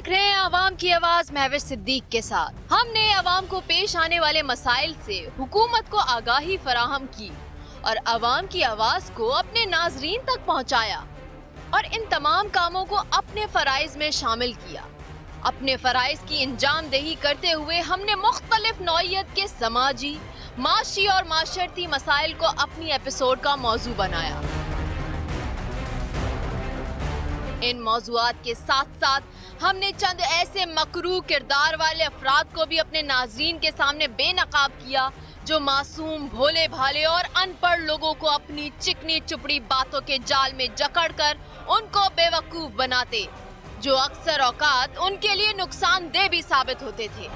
देख रहे हैं आवाम की आवाज महविश सिद्दीक के साथ। हमने आवाम को पेश आने वाले मसाइल से हुकूमत को आगाही फराहम की और आवाम की आवाज को अपने नाजरीन तक पहुंचाया और इन तमाम कामों को अपने फराइज में शामिल किया। अपने फराइज की अंजामदेही करते हुए हमने मुख्तलिफ नौइयत के समाजी, माशी और माशरती मसाइल को अपनी एपिसोड का मौजू बनाया। इन मौजुआत के साथ साथ हमने चंद ऐसे मकरू किरदार वाले अफराद को भी अपने नाजरीन के सामने बेनकाब किया जो मासूम, भोले भाले और अनपढ़ लोगों को अपनी चिकनी चुपड़ी बातों के जाल में जकड़कर उनको बेवकूफ बनाते, जो अक्सर औकात उनके लिए नुकसानदेह भी साबित होते थे।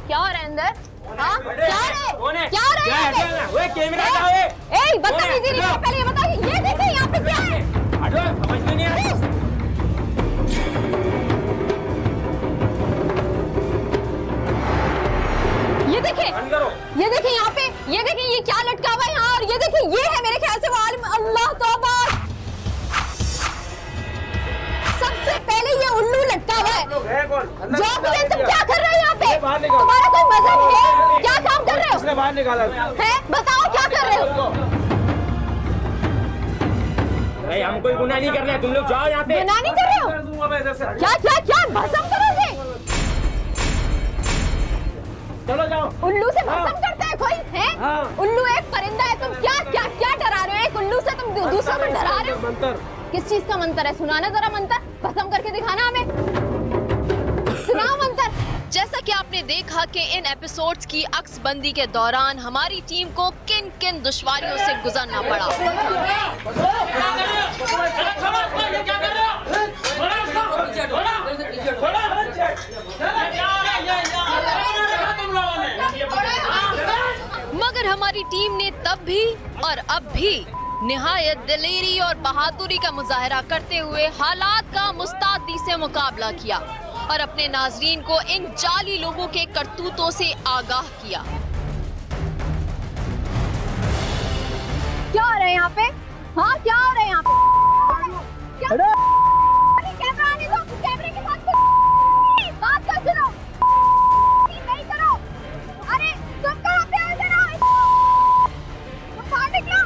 क्या हो रहा है अंदर? हाँ? क्या है? क्या है? कैमरा क्या है? ए, बदतमीजी नहीं, पहले ये बताओ, ये देखो यहाँ पे क्या है? हटो, समझ में नहीं आ रहा। ये देखें यहाँ पे, ये देखें ये क्या लटका हुआ है यहाँ, और ये देखें ये है मेरे ख्याल से वो आलिम। अल्लाह तौबा, सबसे पहले ये उल्लू लटका हुआ है। जो भी है, तुम क्या कर रहे हो यहाँ पे? तुम्हारा कोई मजहब है? क्या काम कर रहे हो? इसने बाहर निकाला है, बताओ क्या कर रहे हो? भाई हम कोई गुनाह नहीं कर रहे, तुम लोग जाओ यहाँ पे। गुनाह नहीं कर रहे हो? क्या क्या क्या भस्म करोगे? चलो जाओ। उल्लू से भस्म करता है कोई है? हाँ। उल्लू एक परिंदा है, तुम क्या क्या क्या डरा रहे हो? एक उल्लू से तुम दूसरों को डरा रहे हो? मंत्र किस चीज का मंत्र है? सुनाना जरा मंत्र, भस्म करके दिखाना हमें, सुनाओ मंत्र। जैसा कि आपने देखा कि इन एपिसोड्स की अक्सबंदी के दौरान हमारी टीम को किन किन दुश्वारियों से गुजरना पड़ा। मगर हमारी टीम ने तब भी और अब भी निहायत दिलेरी और बहादुरी का मुजाहरा करते हुए हालात का मुस्तैदी से मुकाबला किया और अपने नाजरीन को इन जाली लोगों के करतूतों से आगाह किया। क्या हो रहा है यहाँ पे? हाँ, क्या हो रहा है यहाँ पे? कैमरा आने दो, कैमरे के साथ बात कर, सुनो नहीं करो। अरे तुम कहाँ पे हो? जरा तुम बाहर निकलो।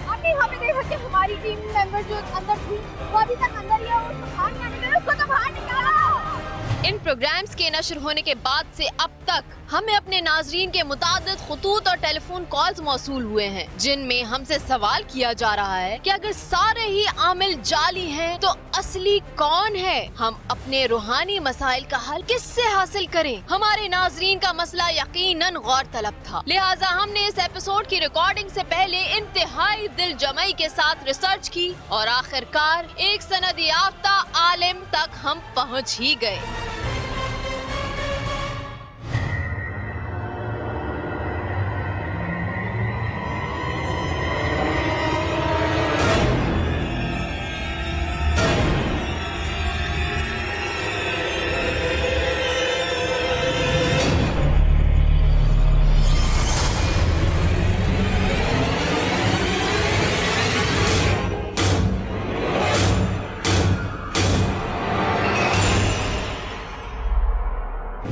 अभी हमें देखा कि हमारी टीम मेंबर जो अंदर थी वो अभी तक अंदर ही है, उसको बाहर नहीं आने दे रहे, उसको तो बाहर निकालो। इन प्रोग्राम्स के नशर होने के बाद से अब तक हमें अपने नाजरीन के मुतादिद खुतूत और टेलीफोन कॉल्स मौसूल हुए हैं जिनमें हमसे सवाल किया जा रहा है कि अगर सारे ही आमिल जाली हैं तो असली कौन है? हम अपने रूहानी मसाइल का हल किससे हासिल करें? हमारे नाजरीन का मसला यकीनन गौर तलब था, लिहाजा हमने इस एपिसोड की रिकॉर्डिंग से पहले इंतहाई दिल जमाई के साथ रिसर्च की और आखिरकार एक सनद याफ्ता आलिम तक हम पहुँच ही गए।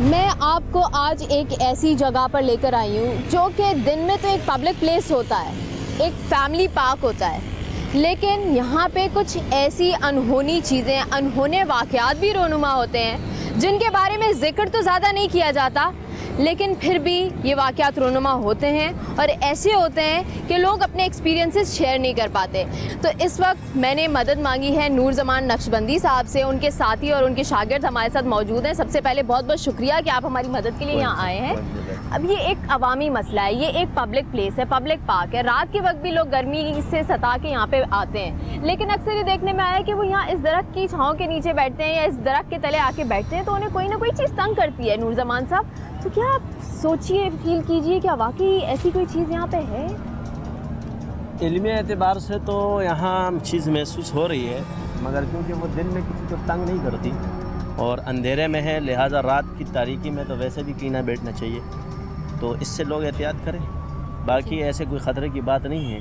मैं आपको आज एक ऐसी जगह पर लेकर आई हूँ जो कि दिन में तो एक पब्लिक प्लेस होता है, एक फैमिली पार्क होता है, लेकिन यहाँ पे कुछ ऐसी अनहोनी चीज़ें, अनहोने वाक़यात भी रोनुमा होते हैं जिनके बारे में जिक्र तो ज़्यादा नहीं किया जाता, लेकिन फिर भी ये वाक़यात रोनुमा होते हैं और ऐसे होते हैं कि लोग अपने एक्सपीरियंसेस शेयर नहीं कर पाते। तो इस वक्त मैंने मदद मांगी है नूर जमान नक्शबंदी साहब से, उनके साथी और उनके शागिर्द हमारे साथ मौजूद हैं। सबसे पहले बहुत बहुत शुक्रिया कि आप हमारी मदद के लिए यहाँ आए हैं। अब ये एक अवामी मसला है, ये एक पब्लिक प्लेस है, पब्लिक पार्क है। रात के वक्त भी लोग गर्मी से सता के यहाँ पे आते हैं, लेकिन अक्सर ये देखने में आया कि वो यहाँ इस दरख्त की छाँव के नीचे बैठते हैं या इस दरख्त के तले आके बैठते हैं तो उन्हें कोई ना कोई चीज़ तंग करती है। नूर जमान साहब, तो क्या आप सोचिए, फील कीजिए, क्या वाकई ऐसी कोई चीज़ यहाँ पे है? इल्मी एतबार से तो यहाँ चीज़ महसूस हो रही है, मगर क्योंकि वो दिन में किसी को तंग नहीं करती और अंधेरे में है, लिहाजा रात की तारीकी में तो वैसे भी कहीं ना बैठना चाहिए, तो इससे लोग एहतियात करें। बाकी ऐसे कोई ख़तरे की बात नहीं है।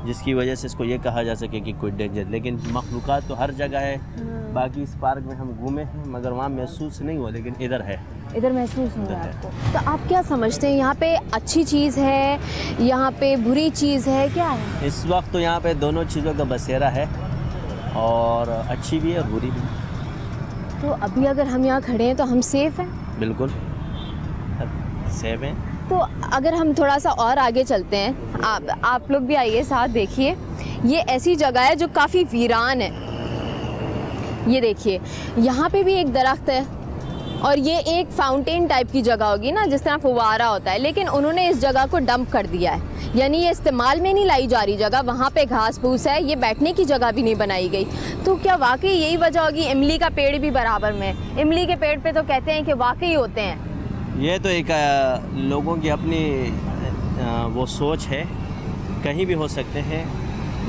जिसकी वजह से इसको ये कहा जा सके कि कोई डेंजर, लेकिन मखलूक़ात तो हर जगह है। बाकी इस पार्क में हम घूमे हैं मगर वहाँ महसूस नहीं हुआ, लेकिन इधर है, इधर महसूस हो रहा है आपको। तो आप क्या समझते हैं, यहाँ पे अच्छी चीज़ है, यहाँ पे बुरी चीज़ है, क्या है? इस वक्त तो यहाँ पे दोनों चीज़ों का बसेरा है, और अच्छी भी है और बुरी भी। तो अभी अगर हम यहाँ खड़े हैं तो हम सेफ़ हैं? बिल्कुल सेफ हैं। तो अगर हम थोड़ा सा और आगे चलते हैं, आप लोग भी आइए साथ, देखिए ये ऐसी जगह है जो काफ़ी वीरान है। ये देखिए यहाँ पे भी एक दरख्त है, और ये एक फाउंटेन टाइप की जगह होगी ना, जिस तरह फुवारा होता है, लेकिन उन्होंने इस जगह को डंप कर दिया है, यानी ये इस्तेमाल में नहीं लाई जा रही जगह। वहाँ पे घास फूस है, ये बैठने की जगह भी नहीं बनाई गई। तो क्या वाकई यही वजह होगी? इमली का पेड़ भी बराबर में, इमली के पेड़ पे तो कहते हैं कि वाकई होते हैं। ये तो एक लोगों की अपनी वो सोच है, कहीं भी हो सकते हैं,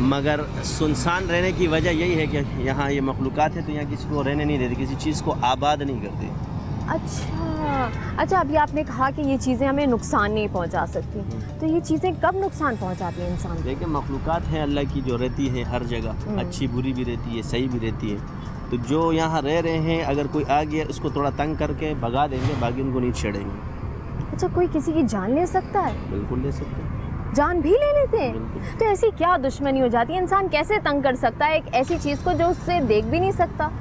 मगर सुनसान रहने की वजह यही है कि यहाँ ये मखलूक़ात है तो यहाँ किसी को रहने नहीं देते, किसी चीज़ को आबाद नहीं करते। अच्छा, अभी आपने कहा कि ये चीज़ें हमें नुकसान नहीं पहुंचा सकती, तो ये चीज़ें कब नुकसान पहुंचाती हैं इंसान को? देखिए मखलूक़ात हैं अल्लाह की जो रहती है हर जगह, अच्छी बुरी भी रहती है, सही भी रहती है। तो जो यहाँ रह रहे हैं, अगर कोई आ गया उसको थोड़ा तंग करके भगा देंगे, बाकी उनको नहीं छेड़ेंगे। अच्छा, कोई किसी की जान ले सकता है? बिल्कुल ले सकते हैं, जान भी ले लेते हैं। तो ऐसी क्या दुश्मनी हो जाती है? इंसान कैसे तंग कर सकता है एक ऐसी चीज़ को जो उससे देख भी नहीं सकता?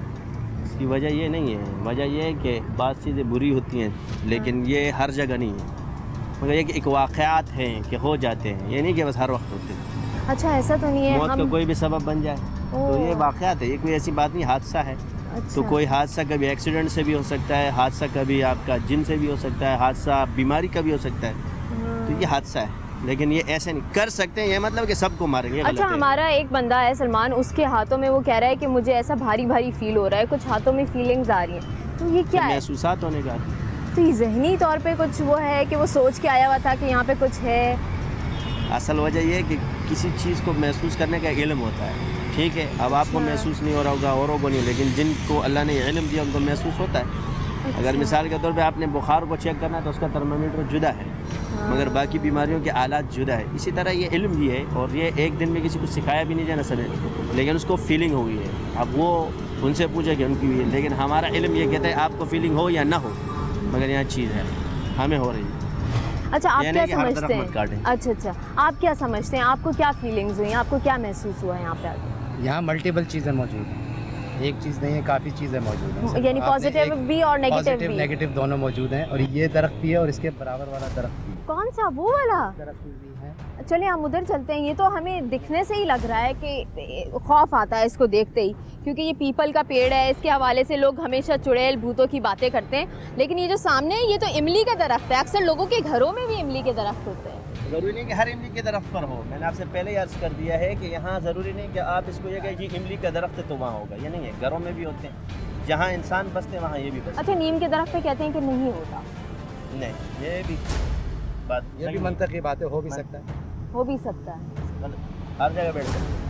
इसकी वजह ये नहीं है, वजह ये है कि बात चीज़ें बुरी होती हैं, लेकिन ये हर जगह नहीं है, मगर ये एक वाक़यात हैं कि हो जाते हैं, ये नहीं कि बस हर वक्त होते हैं। अच्छा, ऐसा तो नहीं है मौत का कोई भी सबब बन जाए, तो ये वाक़यात है, ये कोई ऐसी बात नहीं, हादसा है। अच्छा। तो कोई हादसा कभी एक्सीडेंट से भी हो सकता है, हादसा कभी आपका जिन से भी हो सकता है, हादसा बीमारी का भी हो सकता है, तो ये हादसा है। लेकिन ये ऐसे नहीं कर सकते हैं, ये मतलब कि सबको मारेंगे। अच्छा, हमारा एक बंदा है सलमान, उसके हाथों में वो कह रहा है कि मुझे ऐसा भारी भारी फील हो रहा है, कुछ हाथों में फीलिंग्स आ रही हैं, तो ये क्या है? महसूसात होने का। तो ये ज़हनी तौर पे कुछ वो है कि वो सोच के आया हुआ था कि यहाँ पे कुछ है? असल वजह ये है कि किसी चीज़ को महसूस करने का इल्म होता है, ठीक है। अब आपको महसूस नहीं हो रहा होगा, औरों को नहीं, लेकिन जिनको अल्लाह ने इल्म दिया उनको महसूस होता है। अगर मिसाल के तौर पे आपने बुखार को चेक करना है तो उसका थर्मामीटर जुदा है, मगर बाकी बीमारियों के आलात जुदा है। इसी तरह ये इल्म भी है, और ये एक दिन में किसी को सिखाया भी नहीं जाना सके, लेकिन उसको फीलिंग हुई है। अब वो उनसे पूछे कि उनकी हुई है, लेकिन हमारा इल्म ये कहता है आपको फीलिंग हो या ना हो, मगर यहाँ चीज़ है, हमें हो रही है। अच्छा, आप क्या समझते हैं? अच्छा, आप क्या समझते हैं? आपको क्या फीलिंग्स हुई, आपको क्या महसूस हुआ यहाँ पे आके? यहाँ मल्टीपल चीज़ें मौजूद हैं, एक चीज़ नहीं है, काफ़ी चीज़ें मौजूद हैं, यानी पॉजिटिव भी और नेगेटिव भी? नेगेटिव दोनों मौजूद हैं, और ये दरख्त भी है और इसके बराबर वाला दरख्त भी। कौन सा? वो वाला दरख्त भी है। चलिए हम उधर चलते हैं। ये तो हमें दिखने से ही लग रहा है कि खौफ आता है इसको देखते ही, क्योंकि ये पीपल का पेड़ है, इसके हवाले से लोग हमेशा चुड़ैल भूतों की बातें करते हैं, लेकिन ये जो सामने है ये तो इमली का दरख्त है। अक्सर लोगों के घरों में भी इमली के दरख्त होते हैं। ज़रूरी नहीं कि हर इमली के दरख्त पर हो, मैंने आपसे पहले ही अर्ज़ कर दिया है कि यहाँ ज़रूरी नहीं कि आप इसको ये कहें जी इमली का दरख्त है तो वहाँ होगा, ये नहीं है। घरों में भी होते हैं, जहाँ इंसान बसते हैं वहाँ ये भी बसते हैं। अच्छा, नीम के दरख्त पे कहते हैं कि नहीं होता? नहीं, ये भी बात, ये भी मंतक की बातें हो भी सकता है, हो भी सकता है, हर जगह बैठते हैं।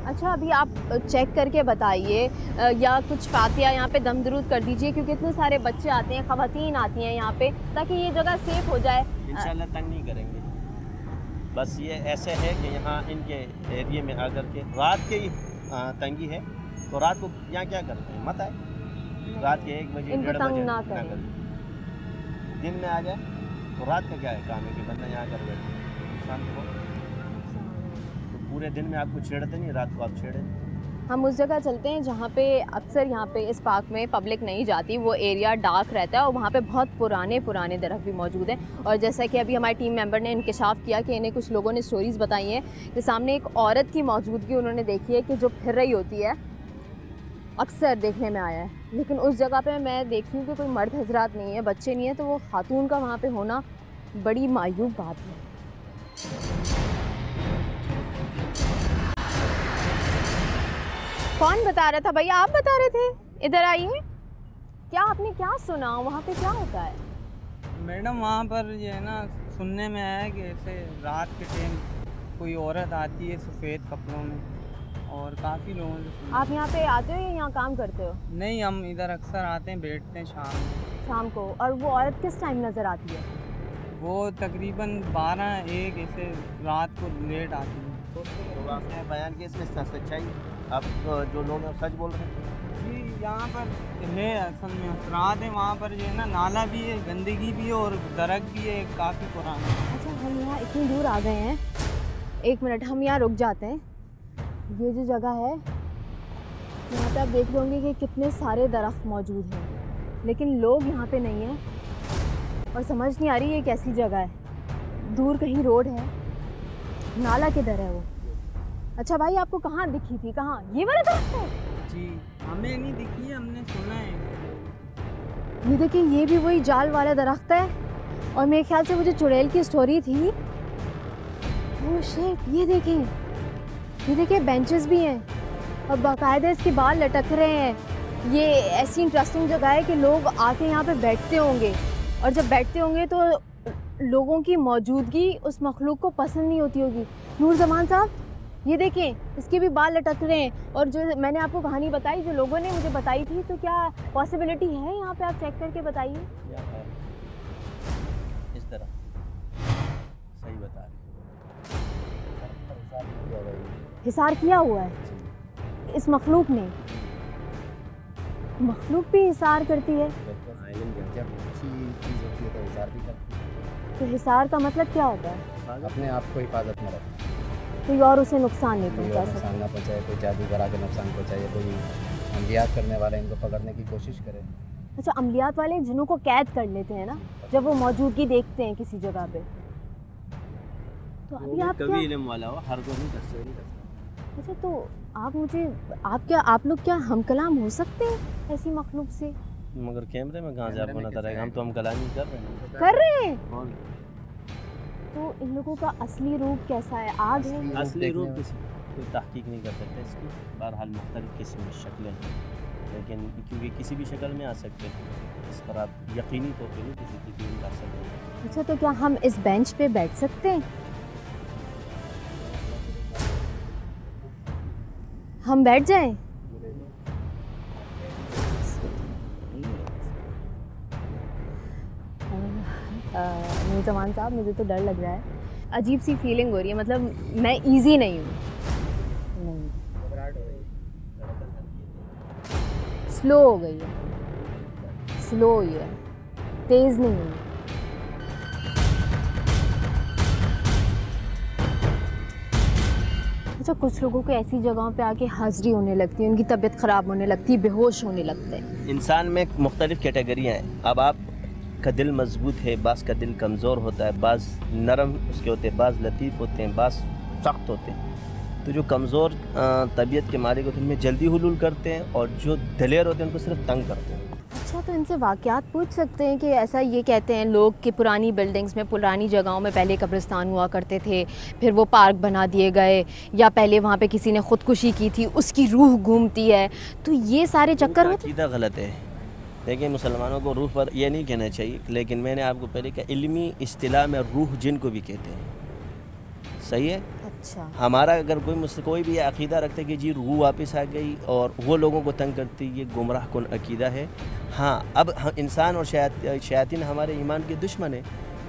अच्छा, अभी आप चेक करके बताइए, या कुछ फातिया यहाँ पे दमदरूद कर दीजिए, क्योंकि इतने सारे बच्चे आते हैं, ख़वातीन आती हैं यहाँ पे, ताकि ये जगह सेफ हो जाए। इंशाल्लाह तंग नहीं करेंगे, बस ये ऐसे है कि यहाँ इनके एरिए में आकर के रात के ही तंगी है, तो रात को यहाँ क्या करते हैं, मत आए रात के 1 बजे 1:30 बजे ना करें। दिन में आ जाए तो रात का क्या है काम है कि बंदा यहाँ कर बैठे, नुकसान तो पूरे दिन में आपको छेड़ते नहीं, रात को आप छेड़े। हम उस जगह चलते हैं जहाँ पे अक्सर यहाँ पे इस पार्क में पब्लिक नहीं जाती, वो एरिया डार्क रहता है और वहाँ पे बहुत पुराने दरख्त भी मौजूद हैं। और जैसा कि अभी हमारी टीम मेंबर ने इंकशाफ किया कि इन्हें कुछ लोगों ने स्टोरीज़ बताई हैं कि सामने एक औरत की मौजूदगी उन्होंने देखी है कि जो फिर रही होती है, अक्सर देखने में आया है। लेकिन उस जगह पे मैं देखी हूँ कि कोई मर्द हजरात नहीं है, बच्चे नहीं है, तो वो खातून का वहाँ पे होना बड़ी मायूब बात है। कौन बता रहा था भैया? आप बता रहे थे, इधर आइए। क्या आपने क्या सुना, वहाँ पे क्या होता है? मैडम वहाँ पर ये है ना, सुनने में आया कि ऐसे रात के टाइम कोई औरत आती है सफ़ेद कपड़ों में, और काफ़ी लोगों से। आप यहाँ पे आते हो या यहाँ काम करते हो? नहीं, हम इधर अक्सर आते हैं, बैठते हैं शाम को। और वो औरत किस टाइम नज़र आती है? वो तकरीबन 12-1 ऐसे रात को लेट आती है। तो आपने बयान किया इसमें सच्चाई, आप जो लोग हैं सच बोल रहे हैं? जी यहाँ पर है असल में असरात है, वहाँ पर जो है ना नाला भी है, गंदगी भी है और दरख्त भी है काफ़ी पुराना। अच्छा, हम यहाँ इतनी दूर आ गए हैं, 1 मिनट हम यहाँ रुक जाते हैं। ये जो जगह है यहाँ पे आप देख रहे होंगे कि कितने सारे दरख्त मौजूद हैं, लेकिन लोग यहाँ पे नहीं हैं और समझ नहीं आ रही ये कैसी जगह है। दूर कहीं रोड है, नाला किधर है वो? अच्छा भाई, आपको कहाँ दिखी थी? कहाँ? ये वाला दरख्त है? जी हमें नहीं दिखी है, हमने सुना है। ये देखिए, ये भी वही जाल वाला दरख्त है और मेरे ख्याल से वो जो चुड़ैल की स्टोरी थी, वो शिट, ये देखिए बेंचेस भी हैं और बाकायदा इसके बाल लटक रहे हैं। ये ऐसी इंटरेस्टिंग जगह है कि लोग आके यहाँ पे बैठते होंगे और जब बैठते होंगे तो लोगों की मौजूदगी उस मखलूक को पसंद नहीं होती होगी। नूर जमान साहब, ये देखें, इसके भी बाल लटक रहे हैं। और जो मैंने आपको कहानी बताई, जो लोगों ने मुझे बताई थी, तो क्या पॉसिबिलिटी है यहाँ पे? आप चेक करके बताइए। इस तरह सही बता रहे, हिसार किया हुआ है इस मखलूक ने। मखलूक भी हिसार करती है, जब अच्छी चीज़ होती है तो हिसार भी करती है। तो हिसार का मतलब क्या होता है? अपने आप को हिफाजत में रखना, कोई और उसे नुकसान नहीं कोई पहुंचा और सकता। नुकसान ना पहुँचाए, कोई जादूगर आके नुकसान पहुँचाए, कोई अमलियात करने वाला इनको पकड़ने की कोशिश करे। अच्छा, अमलियात वाले जिन्हों को कैद कर लेते हैं ना, जब वो मौजूदगी देखते हैं किसी जगह पे, तो अभी आप कभी क्या? इल्म वाला हो, हर कोई नहीं कर सकता। अच्छा, तो आप लोग क्या हम कलाम हो सकते हैं ऐसी मखलूक से? मगर कैमरे में कहाँ से आपको नजर आएगा? हम तो हम कलामी कर रहे हैं। कर रहे हैं। और तो इन लोगों का असली रूप कैसा है? आग है? असली रूप कोई तहकीक नहीं कर सकता इसकी। बहरहाल मुख्तलिफ किस्म की शक्लें हैं, लेकिन क्योंकि किसी भी शक्ल में आ सकते हैं, इस पर आप यकीनी तौर पर नहीं किसी की यकीन कर सकते हैं। अच्छा, तो क्या हम इस बेंच पे बैठ सकते हैं? हम बैठ जाएं? नुज़मान साहब, मुझे तो डर लग रहा है, अजीब सी फीलिंग हो रही है। मतलब मैं इजी नहीं हूँ, स्लो हो गई है, स्लो हुई है, तेज़ नहीं हुई। अच्छा, कुछ लोगों को ऐसी जगहों पे आके हाजिरी होने लगती है, उनकी तबीयत ख़राब होने लगती है, बेहोश होने लगते हैं। इंसान में मुख्तलिफ कैटेगरियाँ हैं। अब आप का दिल मजबूत है, बाज़ का दिल कमज़ोर होता है, बाज़ नरम उसके होते हैं, बाज़ लतीफ़ होते हैं, बाज़ सख्त होते हैं। तो जो कमज़ोर तबीयत के मालिक होते हैं उनमें जल्दी हुलूल करते हैं, और जो दलेर होते हैं उनको सिर्फ तंग करते हैं। अच्छा, तो इनसे वाक़यात पूछ सकते हैं कि ऐसा ये कहते हैं लोग कि पुरानी बिल्डिंग्स में, पुरानी जगहों में पहले कब्रिस्तान हुआ करते थे, फिर वो पार्क बना दिए गए, या पहले वहाँ पे किसी ने ख़ुदकुशी की थी, उसकी रूह घूमती है, तो ये सारे चक्कर होते हैं। अक़ीदा गलत है। देखिए, मुसलमानों को रूह पर यह नहीं कहना चाहिए, लेकिन मैंने आपको पहले कहा, इल्मी इस्तिलाह में रूह जिन को भी कहते हैं। सही है। अच्छा, हमारा अगर कोई भी अक़ीदा रखते कि जी रूह वापस आ गई और वो लोगों को तंग करती, ये गुमराह कुन अक़ीदा है। हाँ, अब इंसान और शयातीन हमारे ईमान के दुश्मन है,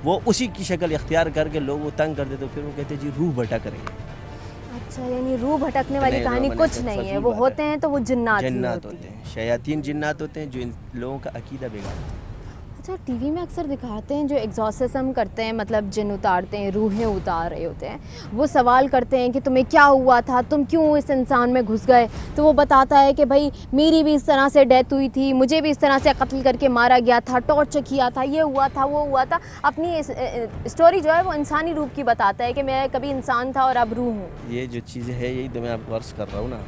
वो उसी की शक्ल इख्तियार करके लोग वो तंग कर देते, तो फिर वो कहते हैं जी रूह भटक रही है। अच्छा, यानी रूह भटकने वाली कहानी कुछ नहीं है, वो होते हैं तो वो जिन्नात होते हैं, शयातीन जिन्नात होते हैं जो इन लोगों का अक़ीदा बिगाड़ते हैं। अच्छा, टीवी में अक्सर दिखाते हैं जो एग्जॉर्सिज्म करते हैं, मतलब जिन उतारते हैं, रूहें उतार रहे होते हैं, वो सवाल करते हैं कि तुम्हें क्या हुआ था, तुम क्यों इस इंसान में घुस गए? तो वो बताता है कि भाई मेरी भी इस तरह से डेथ हुई थी, मुझे भी इस तरह से कत्ल करके मारा गया था, टॉर्चर किया था, ये हुआ था, वो हुआ था। अपनी स्टोरी जो है वो इंसानी रूप की बताता है कि मैं कभी इंसान था और अब रूह हूँ। ये जो चीज़ है यही तो मैं आपको अर्ज़ कर रहा हूँ ना,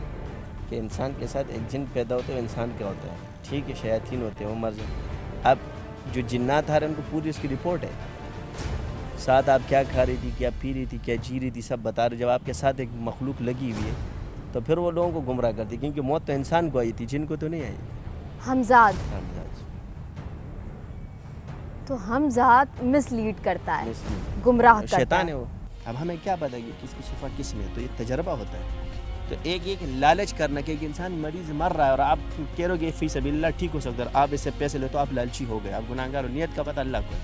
कि इंसान के साथ एक जिन पैदा होते हैं, इंसान क्या होता है, ठीक है, शयातीन होते हैं, वो मर जाए। अब जो जिन्नात आ रहे हैं उनको पूरी उसकी रिपोर्ट है, साथ आप क्या खा रही थी, क्या पी रही थी, क्या जी रही थी, सब बता रहे। जब आपके साथ एक मखलूक लगी हुई है तो फिर वो लोगों को गुमराह करती, क्योंकि मौत तो इंसान को आई थी, जिनको तो नहीं आई। हमजाद, तो हमजाद मिसलीड करता है, गुमराह करता है, शैतान है वो। अब हमें क्या पता कि किसकी शिफा किस में, तो ये तजर्बा होता है। तो एक लालच करना कि एक इंसान मरीज मर रहा है और आप कह रहे हो कि फी सबीलिल्लाह ठीक हो सकता है, आप इससे पैसे ले तो आप लालची हो गए, आप गुनाहगार हो। नियत का पता अल्लाह को है।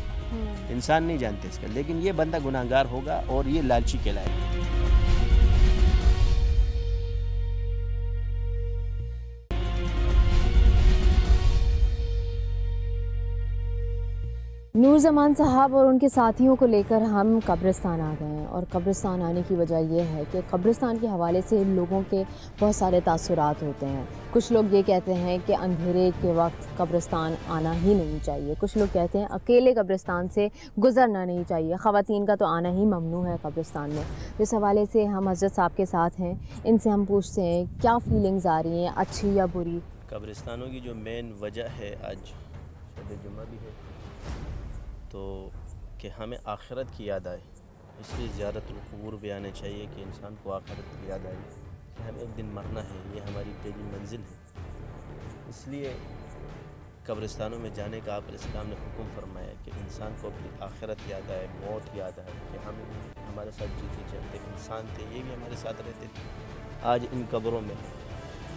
इंसान नहीं जानते इसका, लेकिन ये बंदा गुनाहगार होगा और ये लालची कहलाएगा। नूर जमान साहब और उनके साथियों को लेकर हम कब्रिस्तान आ गए हैं, और कब्रिस्तान आने की वजह यह है कि कब्रिस्तान के हवाले से लोगों के बहुत सारे तासुरात होते हैं। कुछ लोग ये कहते हैं कि अंधेरे के वक्त कब्रिस्तान आना ही नहीं चाहिए, कुछ लोग कहते हैं अकेले कब्रिस्तान से गुजरना नहीं चाहिए, ख़वातीन का तो आना ही ममनू है कब्रिस्तान में। इस हवाले से हम हज़रत साहब के साथ हैं, इनसे हम पूछते हैं क्या फ़ीलिंग्स आ रही हैं, अच्छी या बुरी। कब्रिस्तानों की जो मेन वजह है, आज शब जुमा भी है, तो कि हमें आखिरत की याद आए, इसलिए ज़ियारतुल क़ुबूर भी आने चाहिए कि इंसान को आखिरत की याद आए कि हमें एक दिन मरना है, ये हमारी पहली मंजिल है। इसलिए कब्रिस्तानों में जाने का आप इस्लाम ने हुक्म फरमाया कि इंसान को अपनी आखिरत याद आए, मौत याद आए कि हम हमारे साथ जीते चलते इंसान थे, ये भी हमारे साथ रहते थे, आज इन कब्रों में।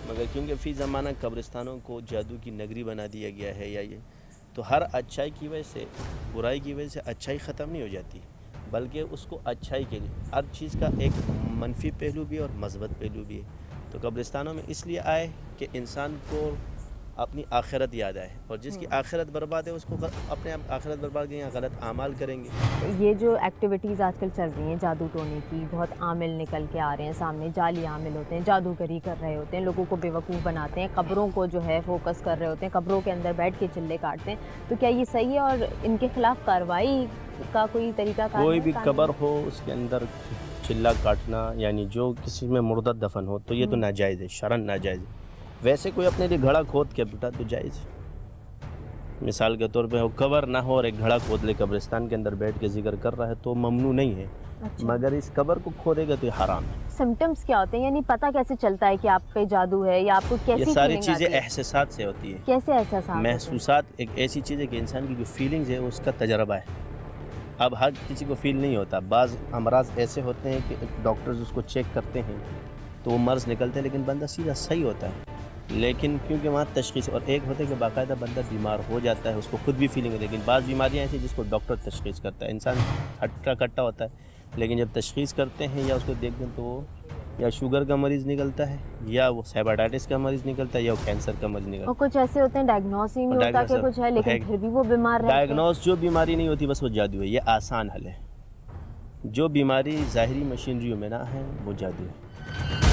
मगर क्योंकि फ़ी ज़माना कब्रिस्तानों को जादू की नगरी बना दिया गया है, या ये तो हर अच्छाई की वजह से, बुराई की वजह से अच्छाई ख़त्म नहीं हो जाती, बल्कि उसको अच्छाई के लिए हर चीज़ का एक मनफी पहलू भी और मस्बत पहलू भी है। तो कब्रिस्तानों में इसलिए आए कि इंसान को अपनी आखिरत याद आए, और जिसकी आखिरत बर्बाद है उसको अपने आखिरत बर्बाद के यहाँ गलत आमाल करेंगे। ये जो एक्टिविटीज़ आजकल चल रही हैं जादू टोने की, बहुत आमिल निकल के आ रहे हैं सामने, जाली आमिल होते हैं, जादूगरी कर रहे होते हैं, लोगों को बेवकूफ़ बनाते हैं, कब्रों को जो है फोकस कर रहे होते हैं, कब्रों के अंदर बैठ के चिल्ले काटते हैं, तो क्या ये सही है और इनके ख़िलाफ़ कार्रवाई का कोई तरीका? कोई भी कब्र हो उसके अंदर चिल्ला काटना, यानी जो किसी में मुर्दा दफन हो, तो ये तो नाजायज़ है, शरन नाजायज़ है। वैसे कोई अपने लिए घड़ा खोद के बिठा तो जायज़ है। मिसाल के तौर पे हो कब्र ना हो और एक घड़ा खोद ले कब्रिस्तान के अंदर बैठ के जिक्र कर रहा है तो ममनू नहीं है। अच्छा। मगर इस कब्र को खोदेगा तो ये हराम है। सिम्टम्स क्या होते हैं, यानी पता कैसे चलता है कि आप पे जादू है, या आपको कैसी? ये सारी चीज़ें एहसासात से होती है। कैसे एहसासात? महसूसात एक ऐसी चीज़ है कि इंसान की जो फीलिंग्स है उसका तजर्बा है। अब हर किसी को फील नहीं होता, बाज़ अमराज ऐसे होते हैं कि डॉक्टर्स उसको चेक करते हैं तो वो मर्ज़ निकलते हैं, लेकिन बंदा सीधा सही होता है। लेकिन क्योंकि वहाँ तशख़ीस, और एक होता है कि बाकायदा बंदा बीमार हो जाता है, उसको खुद भी फीलिंग है, लेकिन बाज़ बीमारियाँ ऐसी जिसको डॉक्टर तशख़ीस करता है। इंसान हट्टा कट्टा होता है, लेकिन जब तशख़ीस करते हैं या उसको देखते हैं तो वो या शुगर का मरीज़ निकलता है, या वो हेपेटाइटिस का मरीज़ निकलता है, या वो कैंसर का मरीज़ निकलता है। और कुछ ऐसे होते हैं डायग्नोस ही नहीं होता कि कुछ है, लेकिन फिर भी वो बीमार रहते हैं। डायग्नोस जो बीमारी नहीं होती बस वो जादू है, ये आसान हल है। जो बीमारी ज़ाहिरी मशीनरियों में ना है वो जादू है।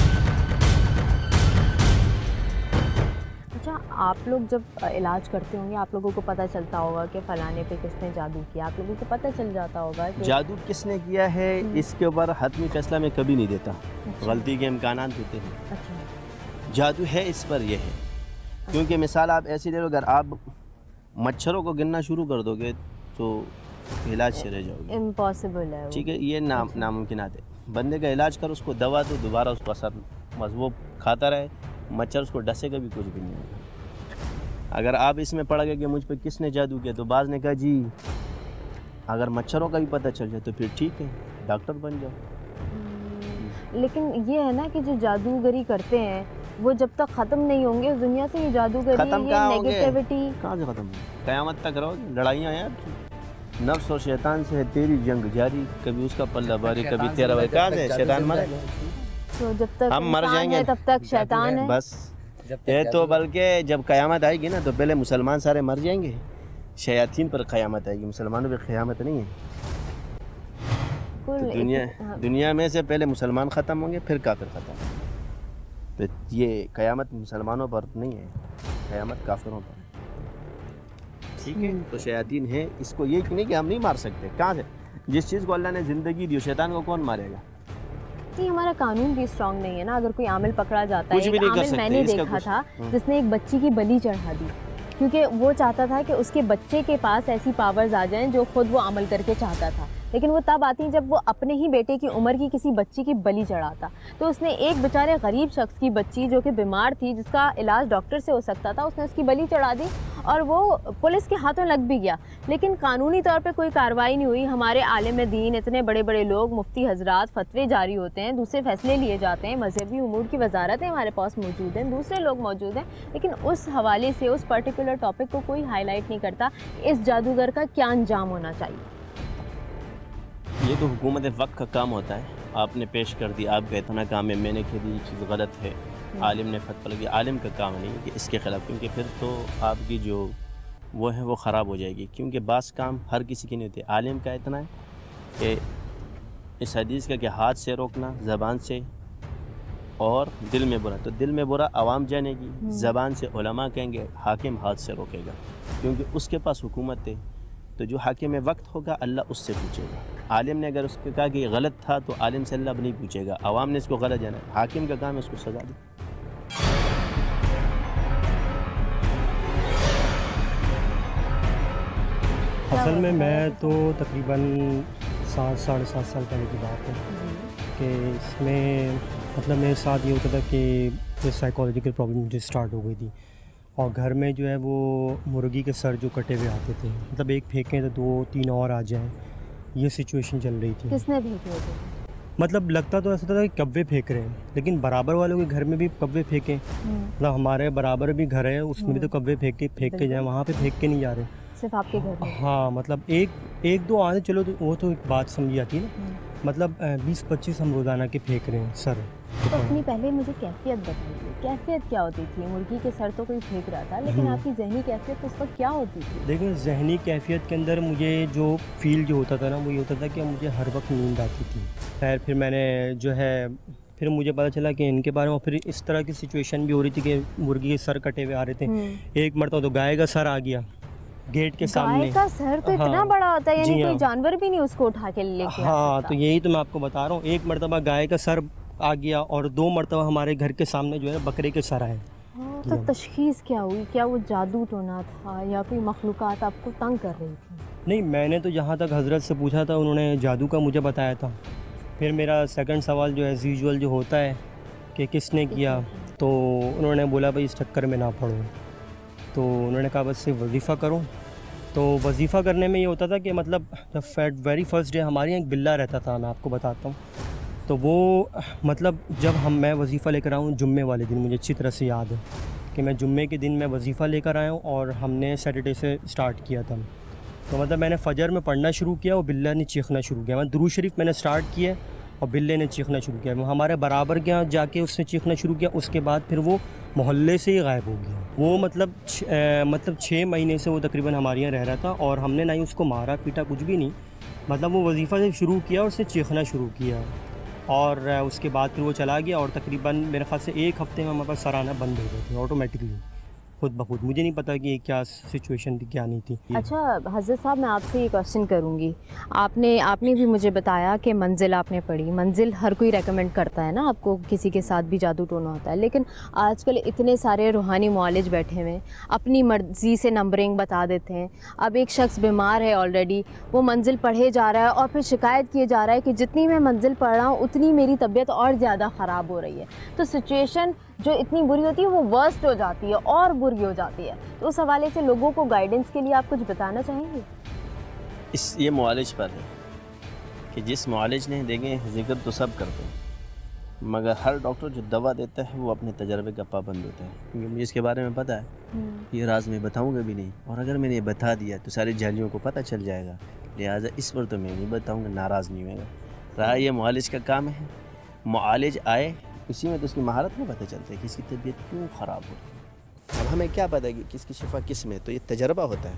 अच्छा, आप लोग जब इलाज करते होंगे आप लोगों को पता चलता होगा कि फ़लाने पे किसने जादू किया, आप लोगों को पता चल जाता होगा कि जादू किसने किया है इसके ऊपर हतमी फैसला मैं कभी नहीं देता। अच्छा। गलती के इम्कानात होते हैं। अच्छा। जादू है इस पर यह है। अच्छा। क्योंकि मिसाल आप ऐसी ले लो, अगर आप मच्छरों को गिनना शुरू कर दोगे तो इलाज से रह जाओगे, इम्पॉसिबल है। ठीक है, ये नामुमकिन है। बंदे का इलाज कर, उसको दवा दो, दोबारा उसको असर, बस वो खाता रहे, मच्छर उसको डसेगा भी कुछ भी नहीं होगा। अगर आप इसमें पड़ गए कि मुझ पे किसने जादू किया, तो बाज़ ने कहा जी अगर मच्छरों का भी पता चल जाए तो फिर ठीक है, डॉक्टर बन जाओ। लेकिन ये है ना कि जो जादूगरी करते हैं वो जब तक ख़त्म नहीं होंगे उस दुनिया से, ये जादूगरी, ये नेगेटिविटी कहाँ से ख़त्म होगी? क़यामत तक रहो, लड़ाइयाँ हैं नफ्स और शैतान से है तेरी जंग जारी, कभी उसका पल्ला भारी कभी तेरा भाई। कहाँ से शैतान मर, तो जब तक हम मर जाएंगे तब तक शैतान है बस। ये तो बल्कि जब क़यामत आएगी ना तो पहले मुसलमान सारे मर जाएंगे, शयातीन पर क़यामत आएगी, मुसलमानों पर क़यामत नहीं है। तो दुनिया में से पहले मुसलमान ख़त्म होंगे फिर काफिर ख़त्म। तो ये क़यामत मुसलमानों पर नहीं है, क़यामत काफिरों पर। ठीक है, तो शयातीन है, इसको ये नहीं कि हम नहीं मार सकते। कहाँ से? जिस चीज़ को अल्लाह ने ज़िंदगी दी, शैतान को कौन मारेगा? नहीं, हमारा कानून भी स्ट्रांग नहीं है ना। अगर कोई आमिल पकड़ा जाता है, एक आमिल मैंने देखा था जिसने एक बच्ची की बलि चढ़ा दी, क्योंकि वो चाहता था कि उसके बच्चे के पास ऐसी पावर्स आ जाएं जो खुद वो अमल करके चाहता था, लेकिन वो तब आती जब वो अपने ही बेटे की उम्र की किसी बच्ची की बलि चढ़ाता। तो उसने एक बेचारे गरीब शख्स की बच्ची जो कि बीमार थी, जिसका इलाज डॉक्टर से हो सकता था, उसने उसकी बलि चढ़ा दी और वो पुलिस के हाथों लग भी गया, लेकिन कानूनी तौर पे कोई कार्रवाई नहीं हुई। हमारे आलिम दीन, इतने बड़े बड़े लोग, मुफ्ती हजरात, फतवे जारी होते हैं, दूसरे फैसले लिए जाते हैं, मजहबी उमूर की वजारतें हमारे पास मौजूद हैं, दूसरे लोग मौजूद हैं, लेकिन उस हवाले से उस पर्टिकुलर टॉपिक को कोई हाईलाइट नहीं करता। इस जादूगर का क्या अंजाम होना चाहिए? ये तो हुकूमत वक्त का काम होता है। आपने पेश कर दी, आप कहते ना काम है, मैंने कह दी ये चीज़ गलत है, आलिम ने फतवा लगी। आलिम का काम नहीं है कि इसके ख़िलाफ़, क्योंकि फिर तो आपकी जो वो है वो ख़राब हो जाएगी, क्योंकि बास काम हर किसी की नहीं होती। आलिम का इतना है कि इस हदीस का कि हाथ से रोकना, ज़बान से, और दिल में बुरा, तो दिल में बुरा आवाम जानेगी, ज़बान से उलमा कहेंगे, हाकिम हाथ से रोकेगा, क्योंकि उसके पास हुकूमत है। तो जो हाकिम वक्त होगा अल्लाह उससे पूछेगा। आलिम ने अगर उसके कहा कि गलत था तो आलिम से अल्लाह नहीं पूछेगा, आवाम ने इसको गलत जाना है, हाकिम का काम है उसको सजा दी। असल में मैं तो तकरीबन 7 साढ़े 7 साल पहले की बात है कि इसमें मतलब मेरे साथ ये होता था कि साइकोलॉजिकल प्रॉब्लम मुझे स्टार्ट हो गई थी, और घर में जो है वो मुर्गी के सर जो कटे हुए आते थे, मतलब एक फेंकें तो 2-3 और आ जाएं, ये सिचुएशन चल रही थी। किसने फेंके थे? मतलब लगता तो ऐसा था कि कब्जे फेंक रहे हैं, लेकिन बराबर वालों के घर में भी कब्जे फेंके, मतलब हमारे बराबर भी घर है उसमें भी तो कब्जे फेंक के जाए, वहाँ पे फेंक के नहीं जा रहे, सिर्फ आपके घर में? हाँ, मतलब एक दो आने चलो तो वो तो एक बात समझी जाती है ना, मतलब 20-25 हम रोज़ाना के फेंक रहे हैं सर। तो अपनी पहले मुझे कैफियत बताइए, कैफियत क्या होती थी? मुर्गी के सर तो कोई फेंक रहा था, लेकिन आपकी जहनी कैफियत उस वक्त क्या होती थी? देखिए, जहनी कैफियत के अंदर मुझे जो फील जो होता था ना, वो ये होता था कि मुझे हर वक्त नींद आती थी। फिर मैंने जो है फिर मुझे पता चला कि इनके बारे में, फिर इस तरह की सिचुएशन भी हो रही थी कि मुर्गी के सर कटे हुए आ रहे थे। एक मरतबा तो गाय का सर आ गया गेट के सामने। गाय का सर तो इतना बड़ा होता है, यानी कोई हाँ, जानवर भी नहीं उसको उठा के लेके हाँ, तो यही तो मैं आपको बता रहा हूँ। एक मरतबा गाय का सर आ गया और 2 मरतबा हमारे घर के सामने जो है बकरे के सर आए। तो तशखीस क्या हुई? क्या वो जादू टोना था या कोई मखलूक़ात आपको तंग कर रही थी? नहीं, मैंने तो जहाँ तक हजरत से पूछा था उन्होंने जादू का मुझे बताया था। फिर मेरा सेकंड सवाल जो एज़ यूजुअल जो होता है कि किसने किया, तो उन्होंने बोला भाई इस चक्कर में ना पड़ो, तो उन्होंने कहा बस सिर्फ वजीफ़ा करो। तो वजीफ़ा करने में ये होता था कि मतलब जब वेरी फर्स्ट डे हमारे यहाँ एक बिल्ला रहता था, मैं आपको बताता हूँ। तो वो मतलब जब मैं वजीफ़ा लेकर आऊँ जुम्मे वाले दिन, मुझे अच्छी तरह से याद है कि मैं जुम्मे के दिन मैं वजीफ़ा लेकर आया हूँ और हमने सैटरडे से स्टार्ट किया था। तो मतलब मैंने फ़जर में पढ़ना शुरू किया और बिल्ला ने चीखना शुरू किया। मैं दुरूद शरीफ मैंने स्टार्ट किया और बिल्ले ने चीखना शुरू किया। वो हमारे बराबर के यहाँ जाके उसने चीखना शुरू किया। उसके बाद फिर वो मोहल्ले से ही गायब हो गया। वो मतलब 6 महीने से वो तकरीबन हमारे यहाँ रह रहा था और हमने ना ही उसको मारा पीटा, कुछ भी नहीं। मतलब वो वजीफ़ा से शुरू किया और उसने चीखना शुरू किया और उसके बाद फिर वो चला गया और तकरीबन मेरे ख्याल से 1 हफ़्ते में हमारे पास सर आना बंद हो गए थे ऑटोमेटिकली, खुद ब खुद। मुझे नहीं पता कि क्या सिचुएशन थी क्या नहीं थी। अच्छा हज़रत साहब, मैं आपसे ये क्वेश्चन करूँगी। आपने भी मुझे बताया कि मंजिल आपने पढ़ी। मंजिल हर कोई रेकमेंड करता है ना आपको, किसी के साथ भी जादू टोना होता है, लेकिन आजकल इतने सारे रूहानी मुआलिज बैठे हुए हैं, अपनी मर्ज़ी से नंबरिंग बता देते हैं। अब एक शख्स बीमार है ऑलरेडी, वो मंजिल पढ़े जा रहा है और फिर शिकायत किए जा रहा है कि जितनी मैं मंजिल पढ़ रहा हूँ उतनी मेरी तबीयत और ज़्यादा ख़राब हो रही है। तो सिचुएशन जो इतनी बुरी होती है वो वर्स्ट हो जाती है और बुरी हो जाती है। तो उस हवाले से लोगों को गाइडेंस के लिए आप कुछ बताना चाहेंगे? ये मुआलिज पर है कि जिस मुआलिज ने देंगे जिक्र तो सब करते हैं, मगर हर डॉक्टर जो दवा देता है वो अपने तजर्बे का पाबंद होता है। क्योंकि मुझे इसके बारे में पता है, ये राज मैं बताऊंगा भी नहीं, और अगर मैंने ये बता दिया तो सारी जालियों को पता चल जाएगा। लिहाजा इस पर तो मैं नहीं बताऊँगा, नाराज़ नहीं होगा। रहा ये मुआलिज का काम है, मुआलिज आए इसी में तो उसकी महारत में पता चलता है कि इसकी तबीयत क्यों ख़राब हो रही है। अब हमें क्या पता कि किसकी शिफा किस में, तो ये तजर्बा होता है।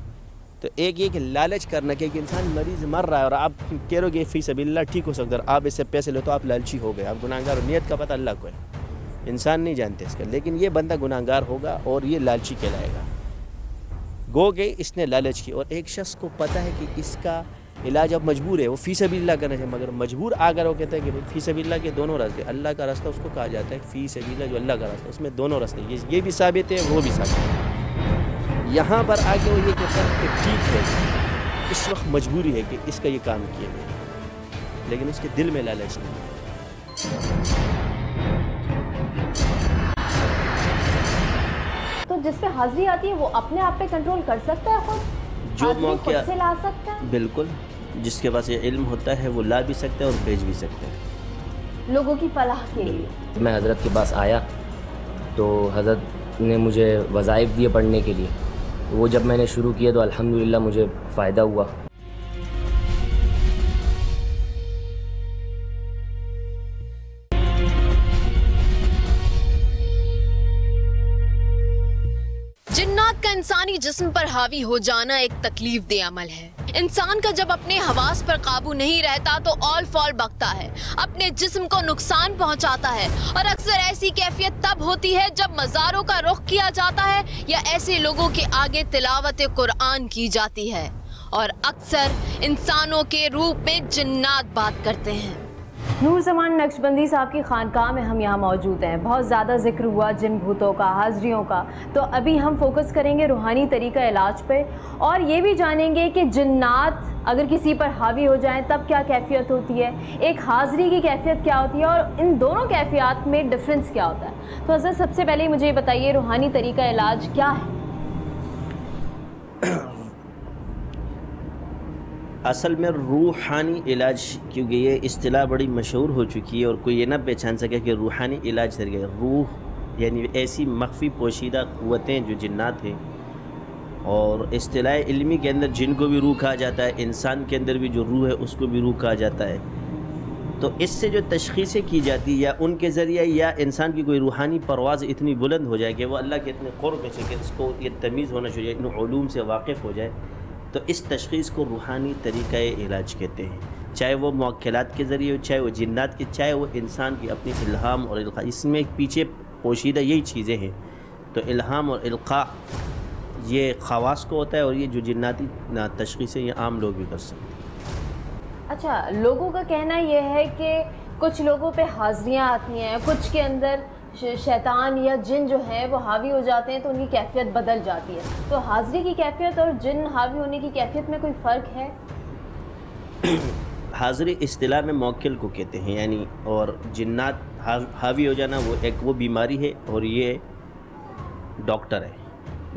तो एक ये कि लालच करना कि इंसान मरीज़ मर रहा है और आप कह रहे हो फ़ी सबिल्लाह ठीक हो सकता है, आप इससे पैसे लो तो आप लालची हो गए, आप गुनाहगार हो। नियत का पता अल्लाह को है, इंसान नहीं जानते इसका, लेकिन ये बंदा गुनाहगार होगा और ये लालची कहलाएगा। गो के इसने लालच की, और एक शख्स को पता है कि इसका इलाज अब मजबूर है, वो फ़ी सबिल्लाह करना चाहिए, मगर मजबूर आकर वो कहता है कि फ़ी सबिल्लाह के दोनों रास्ते, अल्लाह का रास्ता उसको कहा जाता है, फ़ी सबिल्लाह जो अल्लाह का रास्ता, उसमें दोनों रास्ते, ये भी साबित है वो भी साबित है। यहाँ पर आके वो ये कहता है कि ठीक है इस वक्त मजबूरी है कि इसका ये काम किया गया, लेकिन उसके दिल में लालच नहीं। तो जिस पे हाजिरी आती है वो अपने आप पे कंट्रोल कर सकता है खुद? जो हाजिरी मौका खुद से ला सकता है? बिल्कुल, जिसके पास ये इल्म होता है वो ला भी सकता है और भेज भी सकता है लोगों की फलाह के लिए। मैं हज़रत के पास आया तो हज़रत ने मुझे वज़ाइफ दिए पढ़ने के लिए। वो जब मैंने शुरू किया तो अल्हम्दुलिल्लाह मुझे फ़ायदा हुआ। जिन्नात का इंसानी जिस्म पर हावी हो जाना एक तकलीफ दे अमल है। इंसान का जब अपने हवास पर काबू नहीं रहता तो ऑल फॉल बकता है, अपने जिस्म को नुकसान पहुंचाता है। और अक्सर ऐसी कैफियत तब होती है जब मज़ारों का रुख किया जाता है या ऐसे लोगों के आगे तिलावत कुरान की जाती है और अक्सर इंसानों के रूप में जिन्नात बात करते हैं। नूर ज़मान नक्शबंदी साहब की खानकाह में हम यहाँ मौजूद हैं। बहुत ज़्यादा जिक्र हुआ जिन भूतों का, हाजरियों का, तो अभी हम फोकस करेंगे रूहानी तरीका इलाज पे और ये भी जानेंगे कि जिन्नात अगर किसी पर हावी हो जाएं तब क्या कैफियत होती है, एक हाजरी की कैफियत क्या होती है और इन दोनों कैफियत में डिफरेंस क्या होता है। तो हज़रत सबसे पहले मुझे ये बताइए रूहानी तरीका इलाज क्या है? असल में रूहानी इलाज, क्योंकि ये इस्तिलाह बड़ी मशहूर हो चुकी है और कोई ये ना पहचान सके कि रूहानी इलाज सर गया। रूह यानी ऐसी मख्फी पोशीदा क़ुव्वतें जो जिन्नात हैं, और इस्तिलाह इल्मी के अंदर जिन को भी रूह कहा जाता है, इंसान के अंदर भी जो रूह है उसको भी रूह कहा जाता है। तो इससे जो तशख़ीसें की जाती है या उनके ज़रिए या इंसान की कोई रूहानी परवाज़ इतनी बुलंद हो जाए कि वो अल्लाह के इतने क़ुर्ब से कि इसको ये तमीज़ होना चाहिए, इन उलूम से वाकिफ़ हो जाए, तो इस तशख़ीस को रूहानी तरीक़ा इलाज कहते हैं। चाहे वो मुअक्किलात के ज़रिए हो, चाहे वो जिन्नात के, चाहे वो इंसान की अपनी इल्हाम और इल्क़ा, इसमें पीछे पोशीदा यही चीज़ें हैं। तो इल्हाम और इल्क़ा ये ख़वास को होता है और ये जो जिन्नाती तशख़ीसें ये आम लोग भी कर सकते हैं। अच्छा, लोगों का कहना यह है कि कुछ लोगों पे हाज़रियाँ आती हैं, कुछ के अंदर शैतान या जिन जो है वो हावी हो जाते हैं तो उनकी कैफियत बदल जाती है। तो हाज़री की कैफियत और जिन हावी होने की कैफियत में कोई फ़र्क है? हाज़री इस्तिलाह में मौक्किल को कहते हैं, यानी और जिन्नात हावी हो जाना वो एक वो बीमारी है और ये डॉक्टर है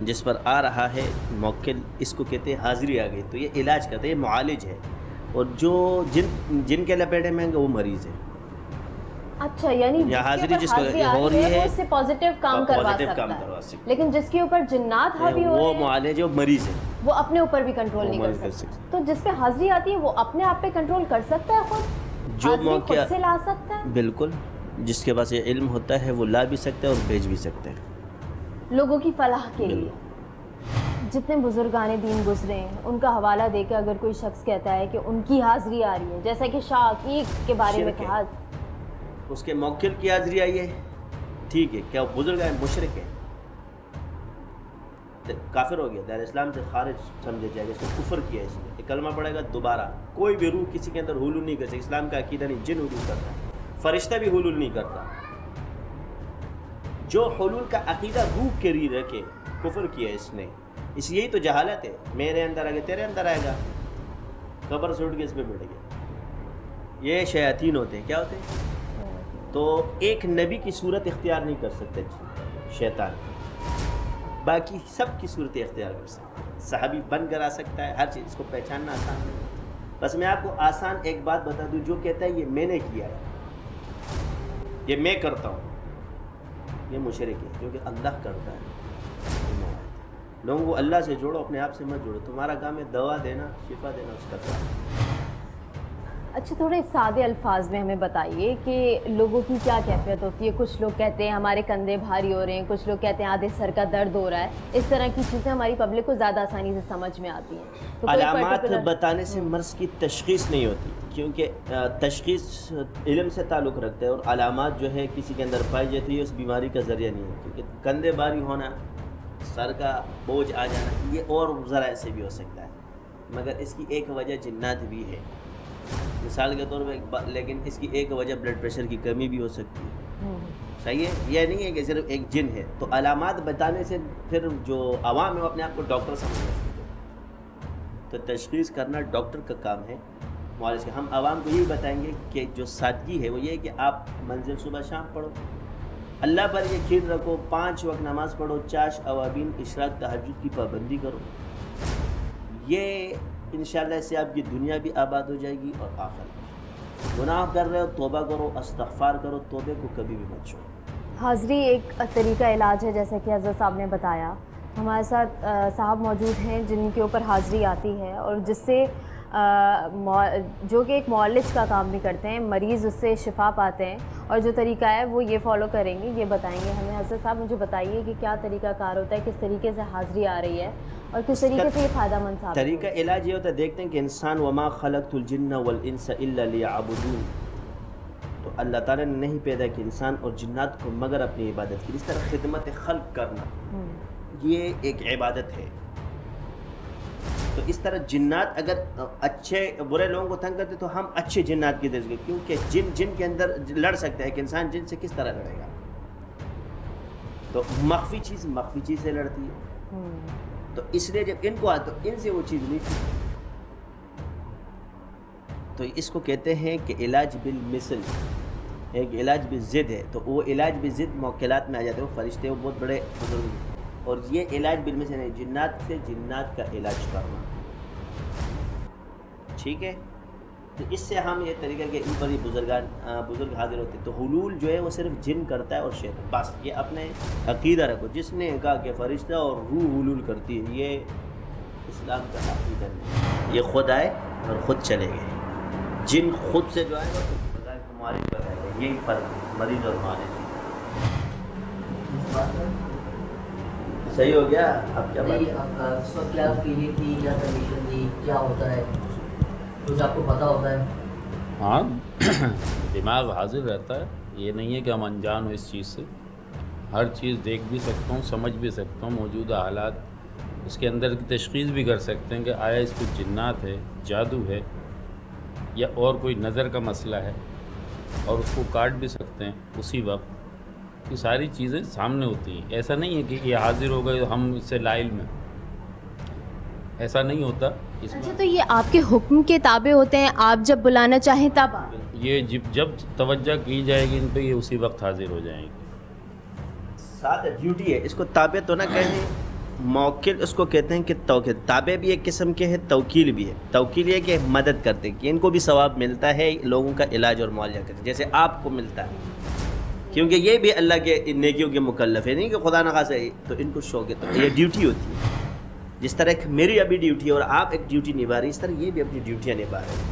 जिस पर आ रहा है मौक्किल, इसको कहते हैं हाज़री आ गई तो ये इलाज करते हैं, मुआलिज है। और जो जिन के लपेटे में वो मरीज़ है। अच्छा, यानी हाज़री जिसको हो रही है उससे पॉजिटिव काम करवा सकता है, लेकिन जिसके ऊपर जिन्नात हावी हो वो मुआलिज जो मरीज़ है वो अपने ऊपर भी कंट्रोल नहीं कर सकता। तो जिस पे हाज़री आती है वो अपने आप पे कंट्रोल कर सकता है खुद? जो मौके खुद से ला सकता है? बिल्कुल, जिसके पास ये इल्म होता है वो ला भी सकता है और भेज भी सकते हैं लोगों की फलाह के लिए। जितने बुजुर्गाने दीन गुजरे हैं उनका हवाला देकर अगर कोई शख्स कहता है कि उनकी हाज़री आ रही है, जैसा कि शाह अकीक के बारे में कहा, उसके मौक्किल की हाज़री आई है, ठीक है, क्या बुजुर्ग है? मुशरिक है, काफिर हो गया, दायरे इस्लाम से खारिज समझे जाएगा, इसको कुफर किया, इसने कलमा पड़ेगा दोबारा। कोई भी रूह किसी के अंदर हुलूल नहीं कर सकती, इस्लाम का अकीदा नहीं, जिन हुलूल करता है, फरिश्ता भी हुलूल नहीं करता। जो हुलूल का अकीदा रूह के लिए रखे, कुफर किया इसने, इस यही तो जहालत है। मेरे अंदर आ गया, तेरे अंदर आएगा, कब्र से उठ के इस पर बैठ गया। ये शयातीन होते हैं, क्या होते हैं? तो एक नबी की सूरत इख्तियार नहीं कर सकते शैतान, बाकी सब की सूरत इख्तियार कर सकता है। सहाबी बन कर आ सकता है, हर चीज़, इसको पहचानना आसान है। बस मैं आपको आसान एक बात बता दूं, जो कहता है ये मैंने किया है, ये मैं करता हूँ, ये मुशरिक है, क्योंकि अल्लाह करता है। लोगों को अल्लाह से जोड़ो, अपने आप से मत जोड़ो। तुम्हारा काम है दवा देना, शिफा देना, उसका काम। अच्छा, थोड़े सादे अल्फाज में हमें बताइए कि लोगों की क्या कैफियत होती है। कुछ लोग कहते हैं हमारे कंधे भारी हो रहे हैं, कुछ लोग कहते हैं आधे सर का दर्द हो रहा है। इस तरह की चीज़ें हमारी पब्लिक को ज़्यादा आसानी से समझ में आती हैं। तो अलामात बताने से मर्ज़ की तशख़ीस नहीं होती, क्योंकि तशख़ीस इल्म से ताल्लुक़ रखता है और अलामात जो है किसी के अंदर पाई जाती है उस बीमारी का ज़रिया नहीं है। क्योंकि कंधे भारी होना, सर का बोझ आ जाना, ये और ज़रा ऐसे भी हो सकता है, मगर इसकी एक वजह जिन्नात भी है, मिसाल के तौर पर। लेकिन इसकी एक वजह ब्लड प्रेशर की कमी भी हो सकती है, सही है। यह नहीं है कि सिर्फ एक जिन है। तो अलामात बताने से फिर जो आवाम है वो अपने आप को डॉक्टर समझना शुरू करते, तो तशख़ीस करना डॉक्टर का काम है, मुआलिज का। हम आवाम को यही बताएंगे कि जो सादगी है वो ये है कि आप मंजिल सुबह शाम पढ़ो, अल्लाह पर यकीन रखो, 5 वक्त नमाज पढ़ो, 4 अवाबिन, इशराक तहज्जुद की पाबंदी करो। ये इंशाअल्लाह से आपकी दुनिया भी आबाद हो जाएगी और आखिरत। गुनाह कर रहे हो तौबा करो, इस्तिग़फ़ार करो, तौबे को कभी भी मत छोड़ो। हाज़री एक तरीका इलाज है, जैसा कि हज़रत साहब ने बताया। हमारे साथ साहब मौजूद हैं जिनके ऊपर हाज़री आती है और जिससे जो कि एक मौलिज का काम भी करते हैं, मरीज़ उससे शिफा पाते हैं और जो तरीका है वो ये फॉलो करेंगे, ये बताएंगे हमें। हज़रत साहब मुझे बताइए कि क्या तरीका कार होता है, किस तरीके से हाज़री आ रही है और किस तरीके से ये फ़ायदेमंद साबित तरीका इलाज ये होता है। देखते हैं कि इंसान वमा खलक़तुल जिन्ना वल इंसा इल्ला लियअबुदून, तो अल्लाह ताला ने नहीं पैदा किया इंसान और जिन्नात को मगर अपनी इबादत की। इस तरह खिदमत खल्क़ करना ये एक इबादत है। तो इस तरह जिन्नात अगर अच्छे बुरे लोगों को तंग करते तो हम अच्छे जिन्नात की दर्ज, क्योंकि जिन के अंदर लड़ सकता है कि इंसान जिन से किस तरह लड़ेगा। तो मख्फी चीज़ से लड़ती है, तो इसलिए जब इनको आता तो इनसे वो चीज़ नहीं थी। तो इसको कहते हैं कि इलाज बिल मिसल, एक इलाज बिल ज़िद है। तो वो इलाज बिल ज़िद मौक़िलात में आ जाते हैं, वो फरिश्ते वो बहुत बड़े बुजुर्ग। और ये इलाज बिल मिसल है, जिन्नात से जिन्नात का इलाज करना, ठीक है। तो इससे हम ये तरीका के इन पर ही बुजुर्ग हाजिर होते हैं। तो हुलूल जो है वो सिर्फ जिन करता है और शैतान, बस ये अपने अकीदा रखो। जिसने कहा कि फरिश्ता और रूह हुलूल करती है, ये इस्लाम का अकीदा नहीं। ये खुद आए और ख़ुद चले गए। जिन खुद से जो आएगा तो हमारे पर आएगा, यही फर्क मरीज और मालिक। सही हो गया। अब क्या बात क्या फीलिंग थी, क्या कंडीशन थी, क्या होता है, कुछ आपको पता होता है? हाँ दिमाग हाजिर रहता है, ये नहीं है कि हम अनजान हो इस चीज़ से। हर चीज़ देख भी सकता हूँ, समझ भी सकता हूँ, मौजूदा हालात उसके अंदर की तशख़ीस भी कर सकते हैं कि आया इसको जिन्नात है, जादू है या और कोई नज़र का मसला है, और उसको काट भी सकते हैं उसी वक्त। ये सारी चीज़ें सामने होती हैं। ऐसा नहीं है कि ये हाजिर हो गए तो हम इससे लाइल में, ऐसा नहीं होता। अच्छा, तो ये आपके हुक्म के ताबे होते हैं, आप जब बुलाना चाहें तब आप? ये जब तवज्जो की जाएगी इन पे, ये उसी वक्त हाजिर हो जाएंगे। साथ ड्यूटी है, इसको ताबे तो ना कहें, मौकिल उसको कहते हैं कि तौकील। ताबे भी एक किस्म के हैं, तवकील भी है। तवकील ये कि मदद करते हैं कि इनको भी सवाब मिलता है लोगों का इलाज और मुआवजा करते, जैसे आपको मिलता है, क्योंकि ये भी अल्लाह के नेकियों के मुकल्लफ है। नहीं कि खुदा न खासा तो इनको शौक है, तो ये ड्यूटी होती है। जिस तरह एक मेरी अभी ड्यूटी है और आप एक ड्यूटी निभा रही, इस तरह ये भी अपनी ड्यूटियाँ निभा रहे हैं,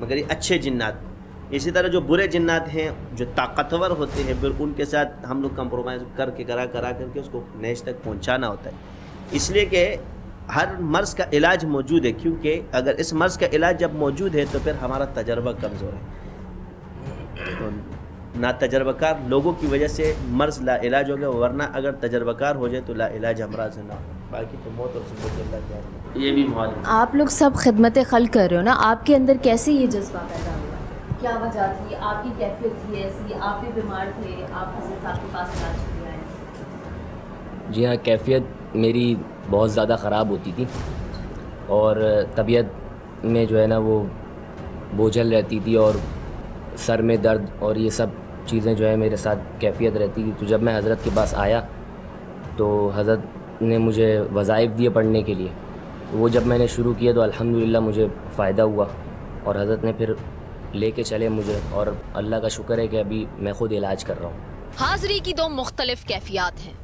मगर ये अच्छे जिन्नात। इसी तरह जो बुरे जिन्नात हैं, जो ताकतवर होते हैं, फिर उनके साथ हम लोग कंप्रोमाइज़ करके करा करके उसको नेश तक पहुंचाना होता है। इसलिए कि हर मर्ज़ का इलाज मौजूद है, क्योंकि अगर इस मर्ज़ का इलाज जब मौजूद है तो फिर हमारा तजर्बा कमज़ोर है। तो ना तजर्बाकार लोगों की वजह से मर्ज़ ला इलाज हो गया, वरना अगर तजर्बाकार हो जाए तो ला इलाज अमराज ना हो। बाकी तो मौत और सुबह ये भी माल। आप लोग सब खिदमत खल्क़ कर रहे हो ना, आपके अंदर कैसे ये जज्बा पैदा हुआ? क्या वजह थी? आपकी कैफियत थी ऐसी, आप भी बीमार थे, आप हज़रत साहब के पास इलाज के लिए आए? जी हाँ, कैफियत मेरी बहुत ज़्यादा ख़राब होती थी और तबीयत में जो है ना वो बोझल रहती थी और सर में दर्द और ये सब चीज़ें जो है मेरे साथ कैफियत रहती थी। तो जब मैं हज़रत के पास आया तो हज़रत ने मुझे वज़ाइफ दिए पढ़ने के लिए। तो वो जब मैंने शुरू किया तो अल्हम्दुलिल्लाह मुझे फ़ायदा हुआ और हज़रत ने फिर लेके चले मुझे, और अल्लाह का शुक्र है कि अभी मैं ख़ुद इलाज कर रहा हूँ। हाज़री की दो मुख्तलिफ कैफियत हैं।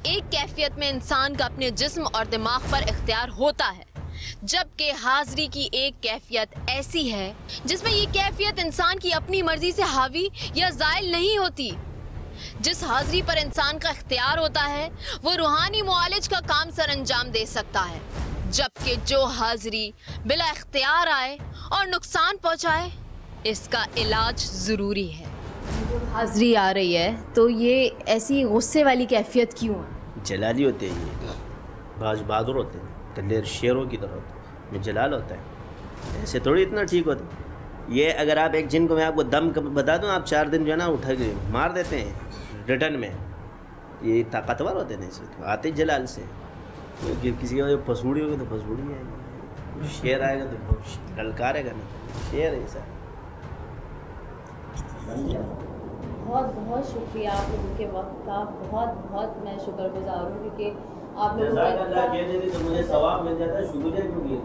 एक कैफियत में इंसान का अपने जिस्म और दिमाग पर इख्तियार होता है, जबकि हाज़री की एक कैफियत ऐसी है जिसमें ये कैफियत इंसान की अपनी मर्जी से हावी या ज़ाइल नहीं होती। जिस हाज़री पर इंसान का इख्तियार होता है वो रूहानी मुआलिज का काम सर अंजाम दे सकता है, जबकि जो हाज़री बिला इख्तियार आए और नुकसान पहुंचाए इसका इलाज ज़रूरी है। हाज़री आ रही है तो ये ऐसी गुस्से वाली कैफियत क्यों है? जलाली होते हैं ये, बाज बहादुर होते हैं, दलेर शेरों की तरह होते हैं, जलाल होता है, ऐसे थोड़ी इतना ठीक होता है। ये अगर आप एक जिन को मैं आपको दम बता दूं, आप 4 दिन जो है ना उठा के मार देते हैं रिटर्न में। ये ताकतवर होते हैं, इसलिए तो आते जलाल से। क्योंकि किसी का फसूड़ी होगी तो फसूड़ी आएगी, शेर आएगा तो ललकारेगा ना, शेर है ऐसा। बहुत बहुत शुक्रिया आप लोगों के वक्त का, बहुत बहुत मैं शुक्रगुजार हूँ क्योंकि आप लोगों का तो मुझे सवाब मिल जाता है, शुक्रिया क्योंकि